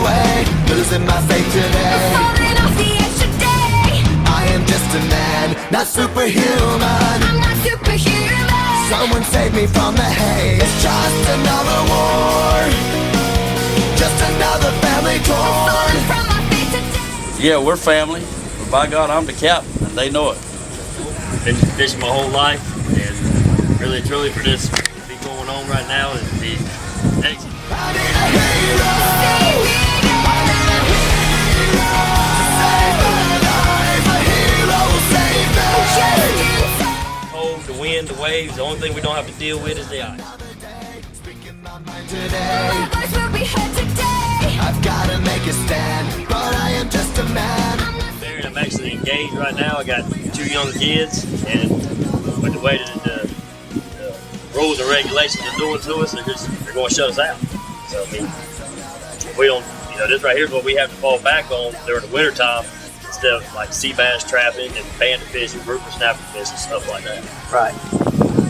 away, losing my faith today. Falling off the edge today. I am just a man, not superhuman. I'm not superhuman. Someone save me from the hate. It's just another war, just another family torn. Falling from my feet today. Yeah, we're family. But by God, I'm the captain, and they know it. Been fishing my whole life, and really, truly, for this to be going on right now is to be excellent. I need a hero. I need a hero. Save my life. A hero will save me. Cold, the wind, the waves. The only thing we don't have to deal with is the ice. Speaking my mind today. My voice will be heard today. I've gotta make a stand, but I am just a man. I'm actually engaged right now. I got 2 young kids, and with the way that the rules and regulations are doing to us, they're going to shut us out. So I mean, if we don't, this right here is what we have to fall back on during the winter time, instead of like sea bass trapping and banded fishing, grouper snapper fishing, stuff like that. Right.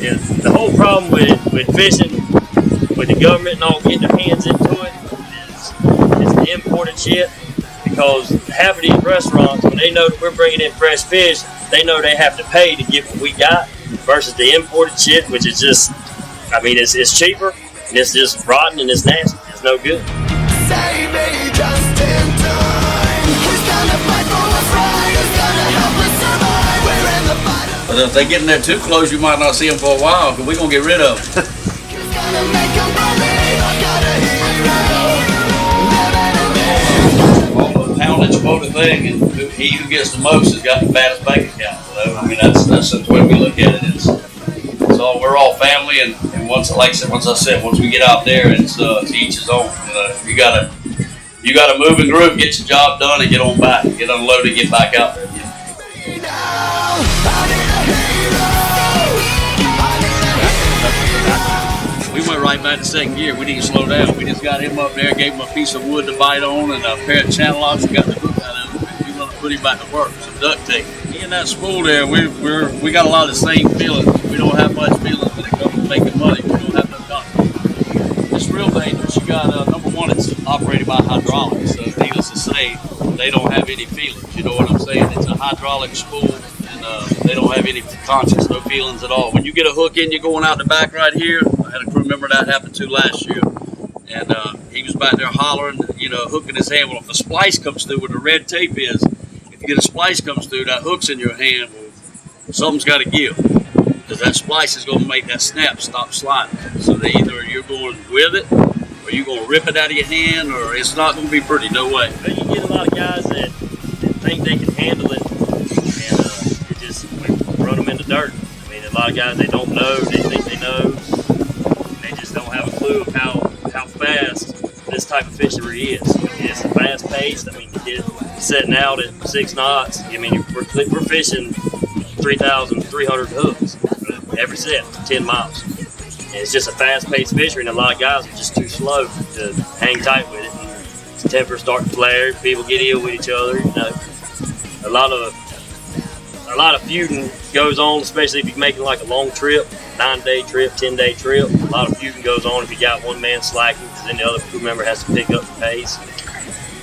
And the whole problem with fishing, with the government and all getting their hands into it, is the imported shit. Because half of these restaurants, when they know that we're bringing in fresh fish, they know they have to pay to get what we got, versus the imported shit, which is just, it's cheaper, and it's just rotten, and it's nasty. It's no good. Save me just in time. Who's gonna fight for what's right? Who's gonna help us survive? We're in the fight. But if they get in there too close, you might not see them for a while, because we're going to get rid of them. Who's gonna make them believe I've got a hero? Poundage quota thing, and he who gets the most has got the baddest bank account. That's the way we look at it. So we're all family, and once I said, once we get out there, it's to each his own. You gotta move and groove, get your job done, and get on back, get unloaded, get back out there. We went right back to second gear. We didn't slow down. We just got him up there, gave him a piece of wood to bite on and a pair of channel locks and got the hook out of him. We're gonna put him back to work. Some duct tape. He and that spool there, we got a lot of the same feelings. We don't have much feelings when it comes to making money. We don't have no confidence. It's real dangerous. You got number one, it's operated by hydraulics. So needless to say, they don't have any feelings. You know what I'm saying? It's a hydraulic spool. They don't have any conscience, no feelings at all. When you get a hook in, you're going out the back right here. I had a crew member that happened to last year. And he was back there hollering, hooking his hand. Well, if a splice comes through where the red tape is, if you get a splice comes through, that hook's in your hand, well, something's got to give. Because that splice is going to make that snap stop sliding. So either you're going with it, or you're going to rip it out of your hand, or it's not going to be pretty, no way. But you get a lot of guys that think they can handle it, and we run them in the dirt. A lot of guys, they don't know, they think they know, and they just don't have a clue of how fast this type of fishery is. It's fast paced. You're setting out at 6 knots. We're fishing 3,300 hooks every set, 10 miles. And it's just a fast paced fishery, and a lot of guys are just too slow to hang tight with it. And tempers start to flare, people get ill with each other. A lot of feuding goes on, especially if you're making like a long trip, 9-day trip, 10-day trip. A lot of feuding goes on if you got one man slacking, because then the other crew member has to pick up the pace.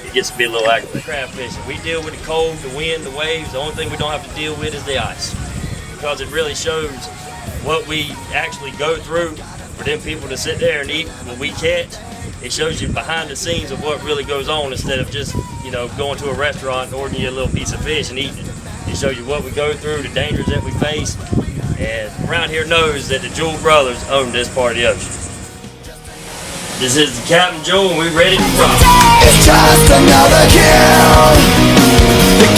It gets to be a little aggravating. Crab fishing, we deal with the cold, the wind, the waves. The only thing we don't have to deal with is the ice, because it really shows what we actually go through for them people to sit there and eat when we catch. It shows you behind the scenes of what really goes on, instead of just going to a restaurant and ordering you a little piece of fish and eating it. It shows you what we go through, the dangers that we face, and around here knows that the Jewel brothers own this part of the ocean. This is the Captain Jewel, and we're ready to rock. It's just another kill. The